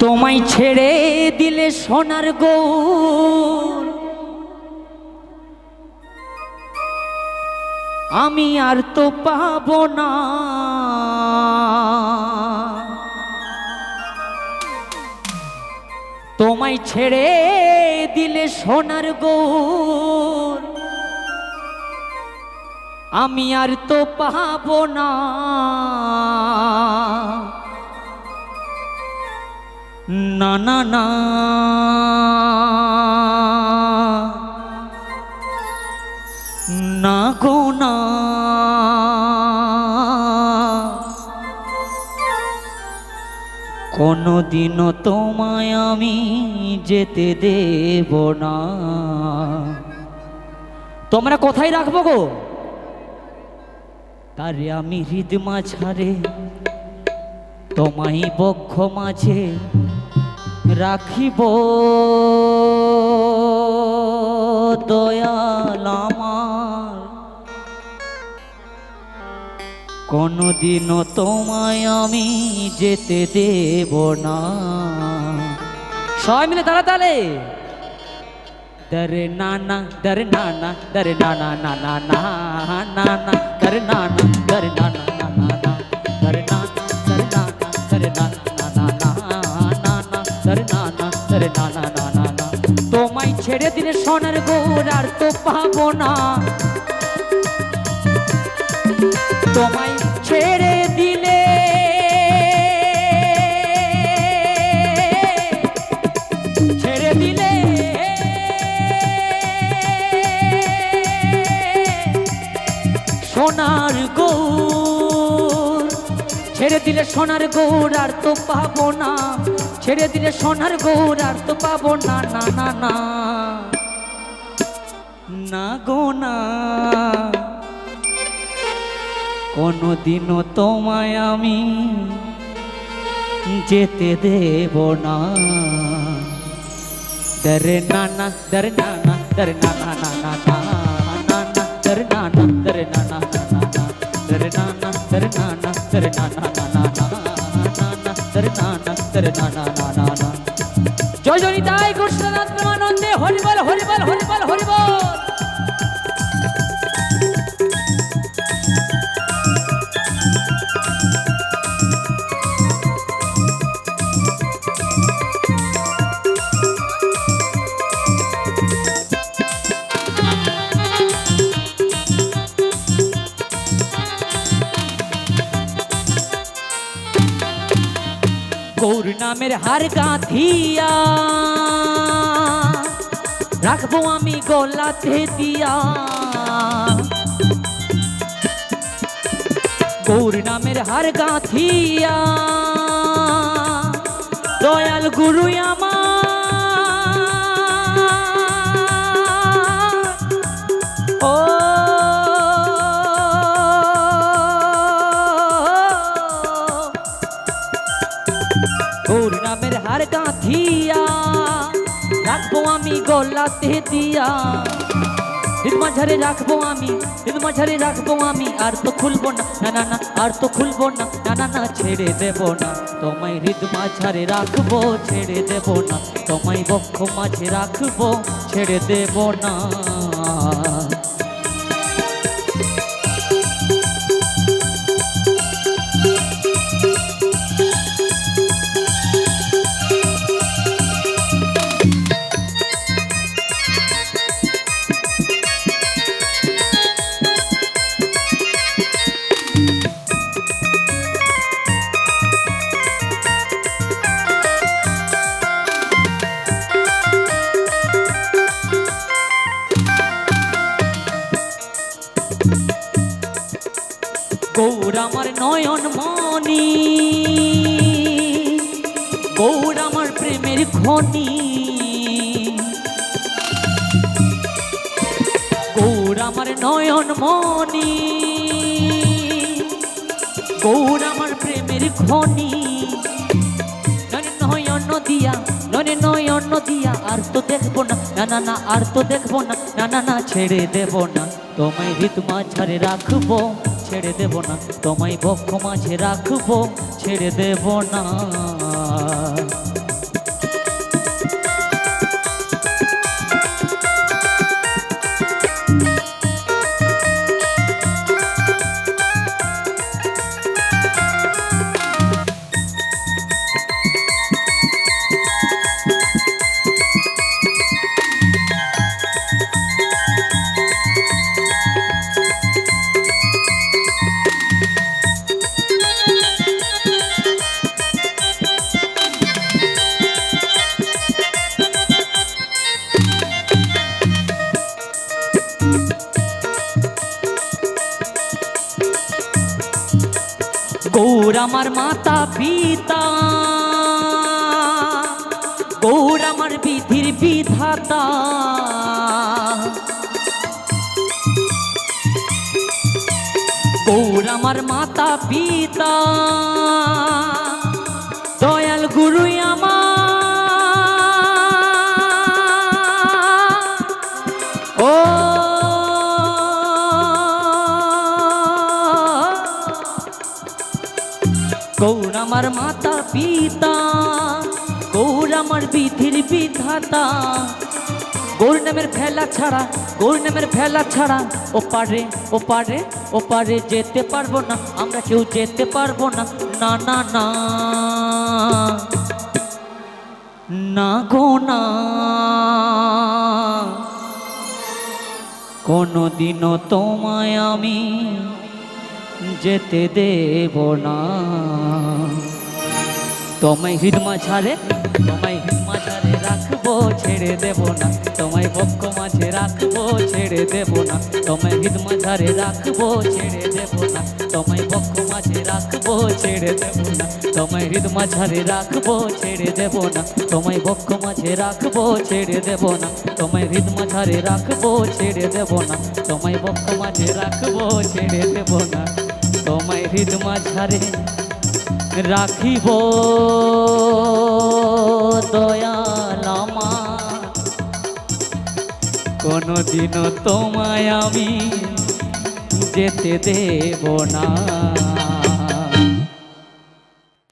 তোমায় ছেড়ে দিলে সোনার গৌর আমি আর তো পাবো না। তোমায় ছেড়ে দিলে সোনার গৌর আমি আর তো পাবো না। না না না না গো না, কোনদিনও তোমায় আমি যেতে দেব না। তোমরা কোথায় রাখবো গো? তারে আমি হৃদ মাঝারে তোমায় বক্ষ মাঝে রাখিব দয়াল আমার, কোনদিনও তোমায় আমি যেতে দেব না। সবাই মিলে তাড়াতাড়ি দরে নানা দরে নানা দরে নানা নানা না না না দরে নানা দরে নানা নানা না দরে নানা দরে নানা দরে নানা নানা নানা দরে নানা দরে নানা নানা না। তোমায় ছেড়ে দিলে সোনার গৌর আর তো পাবো না। তোমায় ছেড়ে দিলে ছেড়ে দিলে সোনার গৌর, ছেড়ে দিলে সোনার গৌর আর তো পাবো না। ছেড়ে দিলে সোনার গৌর আর তো পাবো না। না না না না গো না, কোনদিনও তোমায় আমি যেতে দেব না। দরে নানা দরে নানা দরে নানা নানা নানা দরে নানা দরে নানা নানা দরে নানা দরে নানা দরে নানা নানা নানা দরে নানা দরে নানা নানা। জয় জয় নিতাই কৃষ্ণনাথ প্রেমানন্দে হরি বল হরি বল হরি বল হরি বল। গৌর নামের হার গাঁথিয়া রাখবো আমি গলাতে দিয়া। গৌর নামের হার গাঁথিয়া দয়াল গুরু আমার ও গৌর নামের হার গাঁথিয়া রাখবো আমি গলাতে দিয়া। হৃদ মাঝারে রাখবো আমি, হৃদ মাঝারে রাখবো আমি আর তো খুলবো না। না না না আর তো খুলবো না। না না না ছেড়ে দেব না। তোমায় হৃদ মাঝারে রাখবো ছেড়ে দেব না। তোমায় বক্ষ মাঝে রাখবো ছেড়ে দেব না। গৌর আমার নয়ন মনি, গৌর আমার প্রেমের খনি, গৌর আমার নয়ন মনি, গৌর আমার প্রেমের খনি। নয়ন দিয়া ননে নয়ন দিয়া আর তো দেখবো না। না না না আর তো দেখবো না। না না না ছেড়ে দেব না। তোমায় হৃদ মাঝারে রাখবো ছেড়ে দেব না। তোমায় বক্ষ মাঝে রাখবো ছেড়ে দেব না। গৌর আমার মাতা পিতা, গৌর আমার বিধির বিধাতা। গৌর আমার মাতা পিতা, দয়াল গুরুই আমার। ও গৌর আমার মাতা পিতা, গৌর আমার বিধির বিধাতা। গৌর নামের ফেলা ছাড়া, গৌর নামের ফেলা ছাড়া ওপারে ওপারে ওপারে যেতে পারবো না, আমরা কেউ যেতে পারবো না। না না না না গো না, কোনোদিনও তোমায় আমি যেতে দেব না। তোমায় হৃদয় মাঝারে, তোমায় হৃদয় মাঝারে রাখবো, ছেড়ে দেব না। তোমায় বক্ষ মাঝে রাখবো, ছেড়ে দেব না। তোমায় হৃদয় মাঝারে রাখবো, ছেড়ে দেব না। তোমায় বক্ষ মাঝে রাখবো, ছেড়ে দেব না। তোমায় হৃদয় মাঝারে রাখবো, ছেড়ে দেব না। তোমায় বক্ষ মাঝে রাখবো, ছেড়ে দেব না। তোমায় হৃদয় মাঝারে রাখবো, ছেড়ে দেব না। তোমায় বক্ষ মাঝে রাখবো, ছেড়ে দেব না। তোমায় হৃদয় মাঝারে রাখিব দয়াল আমার, কোনদিনও তোমায় আমি যেতে দেব না।